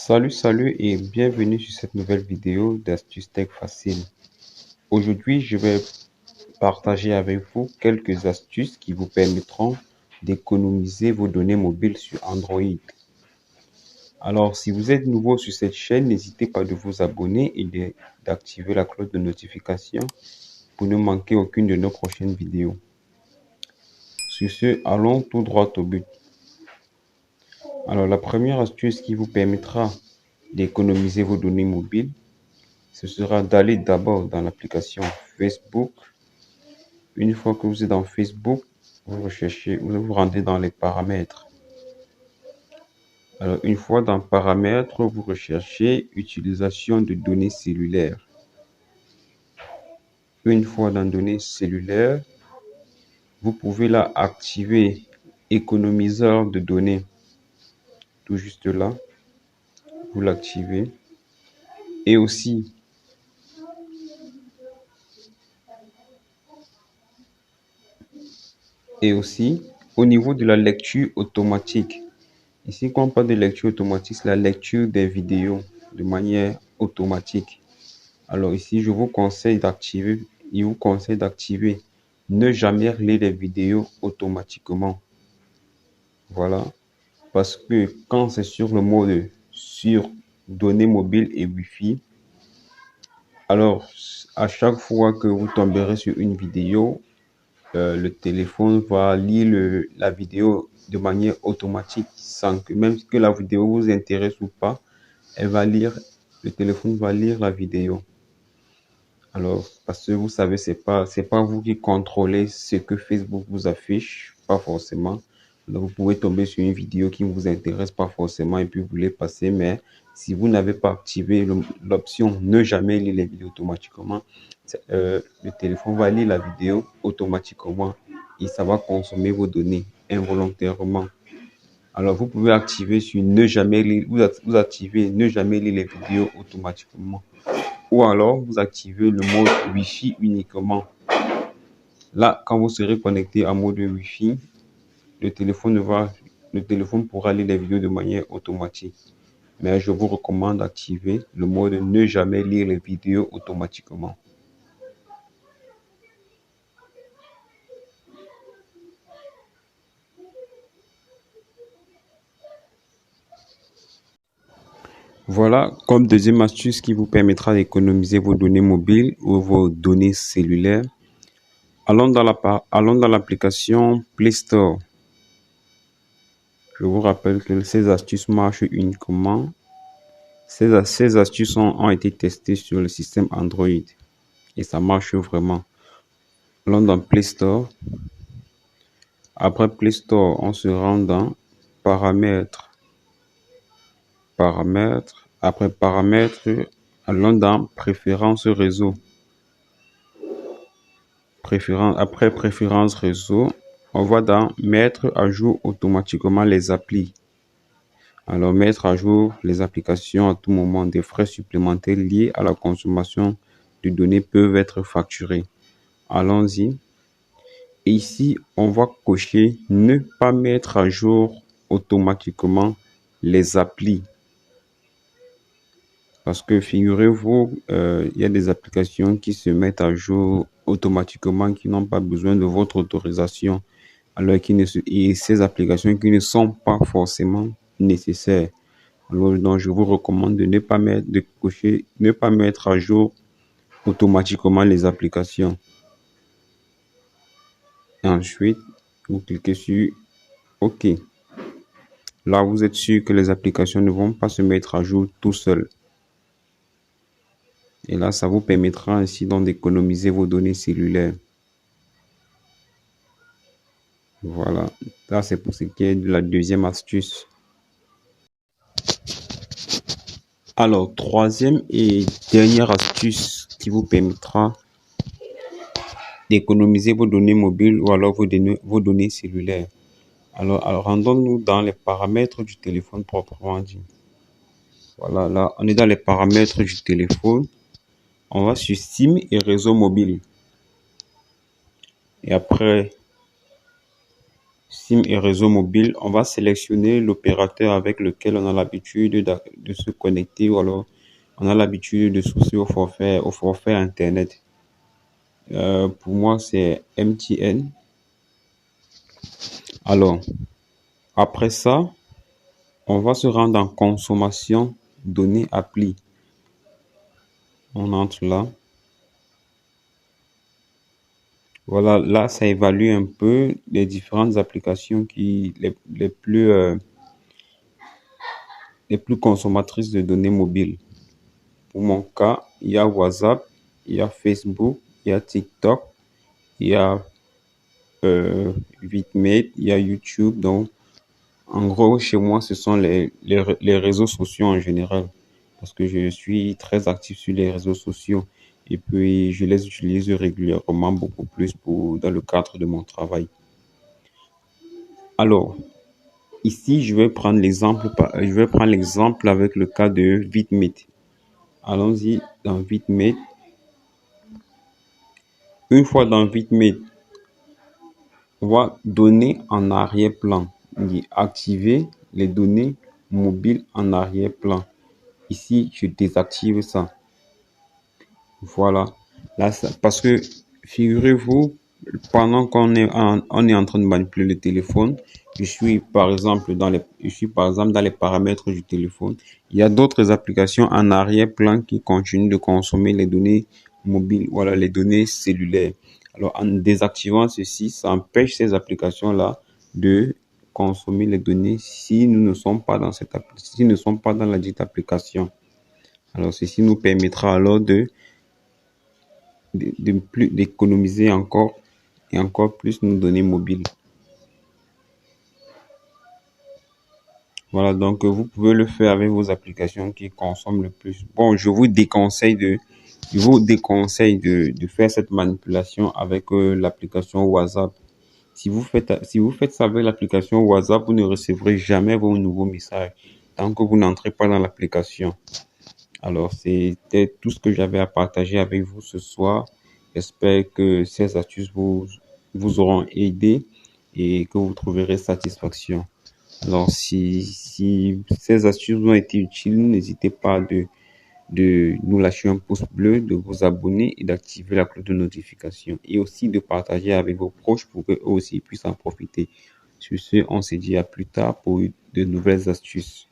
Salut et bienvenue sur cette nouvelle vidéo d'astuces tech facile. Aujourd'hui, je vais partager avec vous quelques astuces qui vous permettront d'économiser vos données mobiles sur Android. Alors, si vous êtes nouveau sur cette chaîne, n'hésitez pas de vous abonner et d'activer la cloche de notification pour ne manquer aucune de nos prochaines vidéos. Sur ce, allons tout droit au but. Alors, la première astuce qui vous permettra d'économiser vos données mobiles, ce sera d'aller d'abord dans l'application Facebook. Une fois que vous êtes dans Facebook, vous rentrez dans les paramètres. Alors, une fois dans paramètres, vous recherchez utilisation de données cellulaires. Une fois dans données cellulaires, vous pouvez là activer économiseur de données. Tout juste là, vous l'activez. Et aussi, au niveau de la lecture automatique. Ici, quand on parle de lecture automatique, c'est la lecture des vidéos de manière automatique. Alors ici, il vous conseille d'activer ne jamais lire les vidéos automatiquement. Voilà. Parce que quand c'est sur le mode sur données mobiles et Wi-Fi, alors à chaque fois que vous tomberez sur une vidéo, le téléphone va lire la vidéo de manière automatique sans que même que la vidéo vous intéresse ou pas, le téléphone va lire la vidéo. Alors, parce que vous savez, c'est pas vous qui contrôlez ce que Facebook vous affiche, pas forcément. Donc, vous pouvez tomber sur une vidéo qui ne vous intéresse pas forcément et puis vous voulez passer, mais si vous n'avez pas activé l'option ne jamais lire les vidéos automatiquement, le téléphone va lire la vidéo automatiquement et ça va consommer vos données involontairement. Alors, vous pouvez activer sur ne jamais lire, vous activez ne jamais lire les vidéos automatiquement. Ou alors, vous activez le mode Wi-Fi uniquement. Là, quand vous serez connecté en mode Wi-Fi, le téléphone pourra lire les vidéos de manière automatique. Mais je vous recommande d'activer le mode ne jamais lire les vidéos automatiquement. Voilà, comme deuxième astuce qui vous permettra d'économiser vos données mobiles ou vos données cellulaires. Allons dans l'application Play Store. Je vous rappelle que ces astuces marchent uniquement. Ces astuces ont été testées sur le système Android et ça marche vraiment. Allons dans Play Store. Après Play Store, on se rend dans Paramètres. Après Paramètres, allons dans Préférences réseau. Après Préférences réseau, on va dans Mettre à jour automatiquement les applis. Alors, mettre à jour les applications à tout moment. Des frais supplémentaires liés à la consommation de données peuvent être facturés. Allons-y. Et ici, on va cocher ne pas mettre à jour automatiquement les applis. Parce que figurez-vous, il y a des applications qui se mettent à jour automatiquement, qui n'ont pas besoin de votre autorisation. Alors et ces applications qui ne sont pas forcément nécessaires. Alors, donc, je vous recommande de ne pas mettre à jour automatiquement les applications. Et ensuite, vous cliquez sur OK. Là, vous êtes sûr que les applications ne vont pas se mettre à jour tout seul. Et là, ça vous permettra ainsi donc d'économiser vos données cellulaires. Voilà. Là, c'est pour ce qui est de la deuxième astuce. Alors, troisième et dernière astuce qui vous permettra d'économiser vos données mobiles ou alors vos données cellulaires. Alors rendons-nous dans les paramètres du téléphone proprement dit. Voilà, là, on est dans les paramètres du téléphone. On va sur SIM et réseau mobile. Et après, SIM et réseau mobile, on va sélectionner l'opérateur avec lequel on a l'habitude de se connecter ou alors on a l'habitude de souscrire au forfait Internet. Pour moi, c'est MTN. Alors, après ça, on va se rendre en consommation, données, appli. On entre là. Voilà, là, ça évalue un peu les différentes applications les plus consommatrices de données mobiles. Pour mon cas, il y a WhatsApp, il y a Facebook, il y a TikTok, il y a VidMate, il y a YouTube. Donc, en gros, chez moi, ce sont les réseaux sociaux en général. Parce que je suis très actif sur les réseaux sociaux. Et puis, je les utilise régulièrement beaucoup plus dans le cadre de mon travail. Alors, ici, je vais prendre l'exemple avec le cas de VidMate. Allons-y dans VidMate. Une fois dans VidMate, on va donner en arrière-plan. Activer les données mobiles en arrière-plan. Ici, je désactive ça. Voilà. Là, parce que figurez-vous, pendant on est en train de manipuler le téléphone, je suis par exemple dans les paramètres du téléphone. Il y a d'autres applications en arrière-plan qui continuent de consommer les données mobiles, voilà, les données cellulaires. Alors, en désactivant ceci, ça empêche ces applications-là de consommer les données si nous ne sommes pas s'ils ne sont pas dans la dite application. Alors, ceci nous permettra alors d'économiser encore et encore plus nos données mobiles. Voilà, donc vous pouvez le faire avec vos applications qui consomment le plus. Bon, je vous déconseille de faire cette manipulation avec l'application WhatsApp. Si vous faites ça avec l'application WhatsApp, vous ne recevrez jamais vos nouveaux messages tant que vous n'entrez pas dans l'application. Alors, c'était tout ce que j'avais à partager avec vous ce soir. J'espère que ces astuces vous auront aidé et que vous trouverez satisfaction. Alors, si ces astuces vous ont été utiles, n'hésitez pas de nous lâcher un pouce bleu, de vous abonner et d'activer la cloche de notification. Et aussi de partager avec vos proches pour qu'eux aussi puissent en profiter. Sur ce, on se dit à plus tard pour de nouvelles astuces.